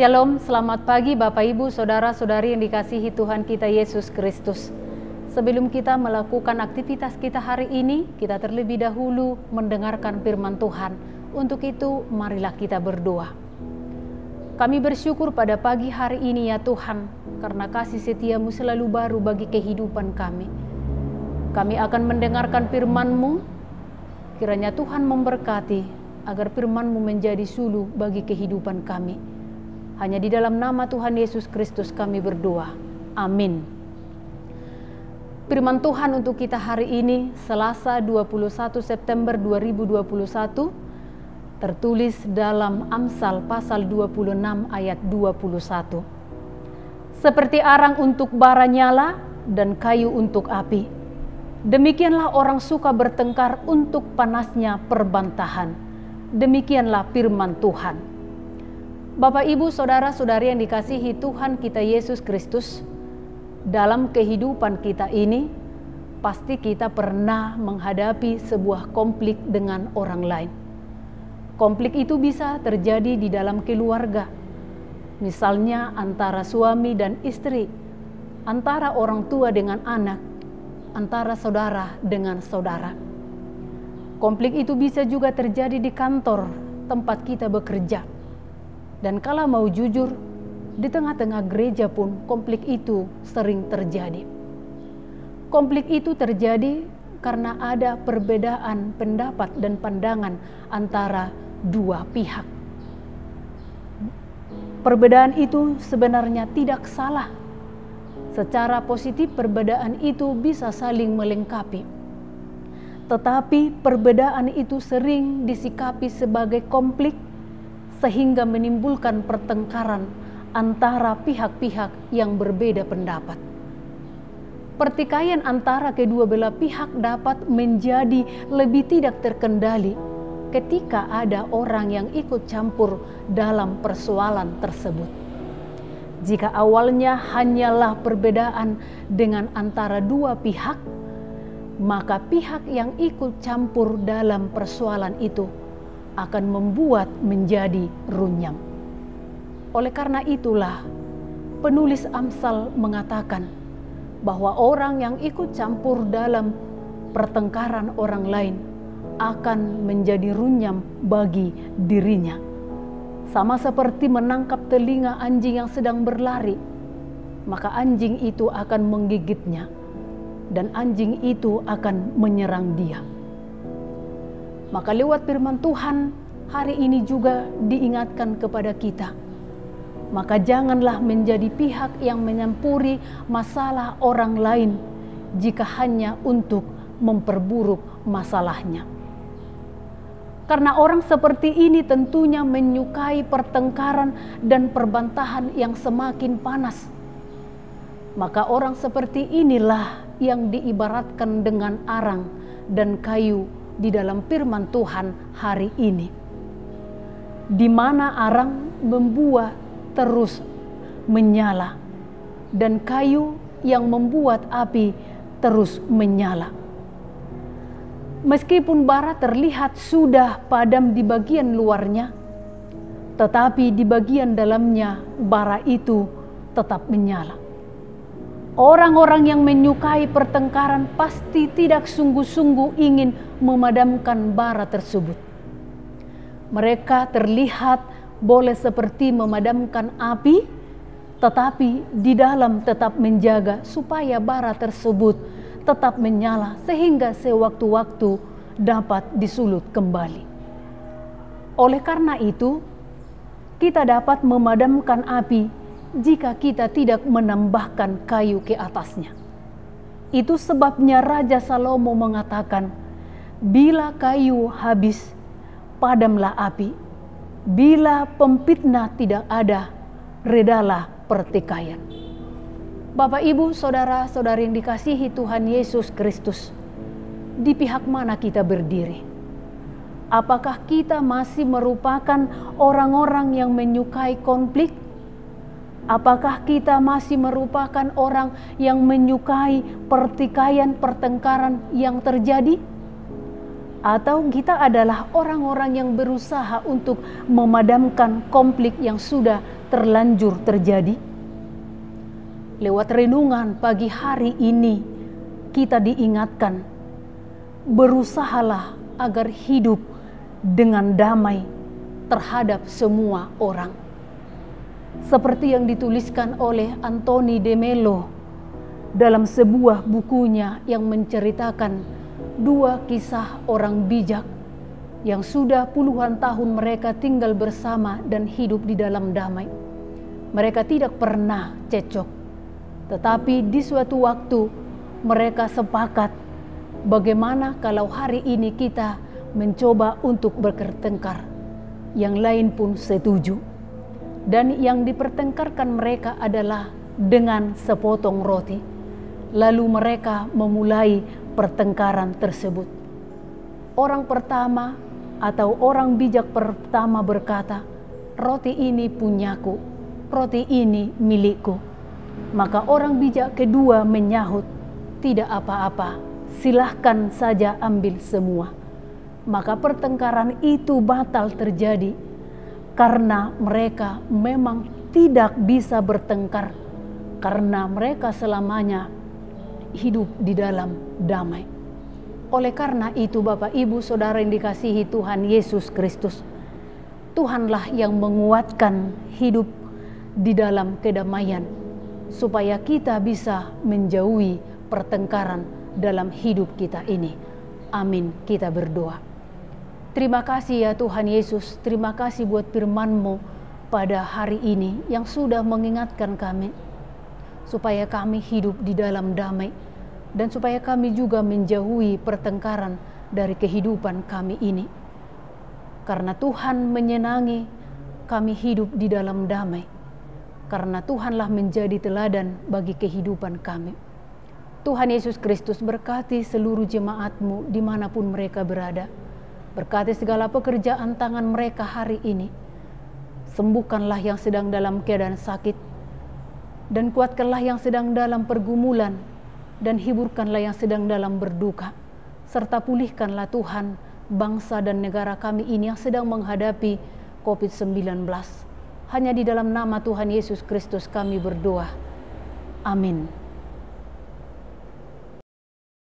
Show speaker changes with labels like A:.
A: Shalom, selamat pagi Bapak Ibu, Saudara-saudari yang dikasihi Tuhan kita Yesus Kristus. Sebelum kita melakukan aktivitas kita hari ini, kita terlebih dahulu mendengarkan firman Tuhan. Untuk itu, marilah kita berdoa. Kami bersyukur pada pagi hari ini ya Tuhan, karena kasih setiamu selalu baru bagi kehidupan kami. Kami akan mendengarkan firman-Mu, kiranya Tuhan memberkati, agar firman-Mu menjadi suluh bagi kehidupan kami. Hanya di dalam nama Tuhan Yesus Kristus kami berdoa. Amin. Firman Tuhan untuk kita hari ini, Selasa 21 September 2021, tertulis dalam Amsal pasal 26 ayat 21. Seperti arang untuk bara nyala dan kayu untuk api, demikianlah orang suka bertengkar untuk panasnya perbantahan. Demikianlah firman Tuhan. Bapak, Ibu, Saudara-saudari yang dikasihi Tuhan kita Yesus Kristus, dalam kehidupan kita ini, pasti kita pernah menghadapi sebuah konflik dengan orang lain. Konflik itu bisa terjadi di dalam keluarga, misalnya antara suami dan istri, antara orang tua dengan anak, antara saudara dengan saudara. Konflik itu bisa juga terjadi di kantor tempat kita bekerja. Dan kalau mau jujur, di tengah-tengah gereja pun konflik itu sering terjadi. Konflik itu terjadi karena ada perbedaan pendapat dan pandangan antara dua pihak. Perbedaan itu sebenarnya tidak salah. Secara positif perbedaan itu bisa saling melengkapi. Tetapi perbedaan itu sering disikapi sebagai konflik, sehingga menimbulkan pertengkaran antara pihak-pihak yang berbeda pendapat. Pertikaian antara kedua belah pihak dapat menjadi lebih tidak terkendali ketika ada orang yang ikut campur dalam persoalan tersebut. Jika awalnya hanyalah perbedaan dengan antara dua pihak, maka pihak yang ikut campur dalam persoalan itu akan membuat menjadi runyam. Oleh karena itulah, penulis Amsal mengatakan bahwa orang yang ikut campur dalam pertengkaran orang lain akan menjadi runyam bagi dirinya. Sama seperti menangkap telinga anjing yang sedang berlari, maka anjing itu akan menggigitnya dan anjing itu akan menyerang dia. Maka lewat firman Tuhan hari ini juga diingatkan kepada kita. Maka janganlah menjadi pihak yang menyampuri masalah orang lain jika hanya untuk memperburuk masalahnya. Karena orang seperti ini tentunya menyukai pertengkaran dan perbantahan yang semakin panas. Maka orang seperti inilah yang diibaratkan dengan arang dan kayu di dalam firman Tuhan hari ini, di mana arang membuat terus menyala dan kayu yang membuat api terus menyala. Meskipun bara terlihat sudah padam di bagian luarnya, tetapi di bagian dalamnya bara itu tetap menyala. Orang-orang yang menyukai pertengkaran pasti tidak sungguh-sungguh ingin memadamkan bara tersebut. Mereka terlihat boleh seperti memadamkan api, tetapi di dalam tetap menjaga supaya bara tersebut tetap menyala sehingga sewaktu-waktu dapat disulut kembali. Oleh karena itu, kita dapat memadamkan api jika kita tidak menambahkan kayu ke atasnya. Itu sebabnya Raja Salomo mengatakan, bila kayu habis, padamlah api. Bila pemfitnah tidak ada, redalah pertikaian. Bapak, Ibu, Saudara-saudari yang dikasihi Tuhan Yesus Kristus, di pihak mana kita berdiri? Apakah kita masih merupakan orang-orang yang menyukai konflik? Apakah kita masih merupakan orang yang menyukai pertikaian, pertengkaran yang terjadi? Atau kita adalah orang-orang yang berusaha untuk memadamkan konflik yang sudah terlanjur terjadi? Lewat renungan pagi hari ini, kita diingatkan, berusahalah agar hidup dengan damai terhadap semua orang. Seperti yang dituliskan oleh Anthony de Mello dalam sebuah bukunya yang menceritakan 2 kisah orang bijak yang sudah puluhan tahun mereka tinggal bersama dan hidup di dalam damai. Mereka tidak pernah cekcok, tetapi di suatu waktu mereka sepakat, bagaimana kalau hari ini kita mencoba untuk bertengkar. Yang lain pun setuju. Dan yang dipertengkarkan mereka adalah dengan sepotong roti. Lalu mereka memulai pertengkaran tersebut. Orang pertama atau orang bijak pertama berkata, roti ini punyaku, roti ini milikku. Maka orang bijak kedua menyahut, tidak apa-apa, silahkan saja ambil semua. Maka pertengkaran itu batal terjadi karena mereka memang tidak bisa bertengkar, karena mereka selamanya hidup di dalam damai. Oleh karena itu, Bapak, Ibu, Saudara yang dikasihi Tuhan Yesus Kristus, Tuhanlah yang menguatkan hidup di dalam kedamaian, supaya kita bisa menjauhi pertengkaran dalam hidup kita ini. Amin. Kita berdoa. Terima kasih ya Tuhan Yesus, terima kasih buat firman-Mu pada hari ini yang sudah mengingatkan kami, supaya kami hidup di dalam damai, dan supaya kami juga menjauhi pertengkaran dari kehidupan kami ini. Karena Tuhan menyenangi kami hidup di dalam damai, karena Tuhanlah menjadi teladan bagi kehidupan kami. Tuhan Yesus Kristus berkati seluruh jemaat-Mu dimanapun mereka berada. Berkati segala pekerjaan tangan mereka hari ini. Sembuhkanlah yang sedang dalam keadaan sakit, dan kuatkanlah yang sedang dalam pergumulan, dan hiburkanlah yang sedang dalam berduka. Serta pulihkanlah Tuhan bangsa dan negara kami ini yang sedang menghadapi COVID-19. Hanya di dalam nama Tuhan Yesus Kristus kami berdoa. Amin.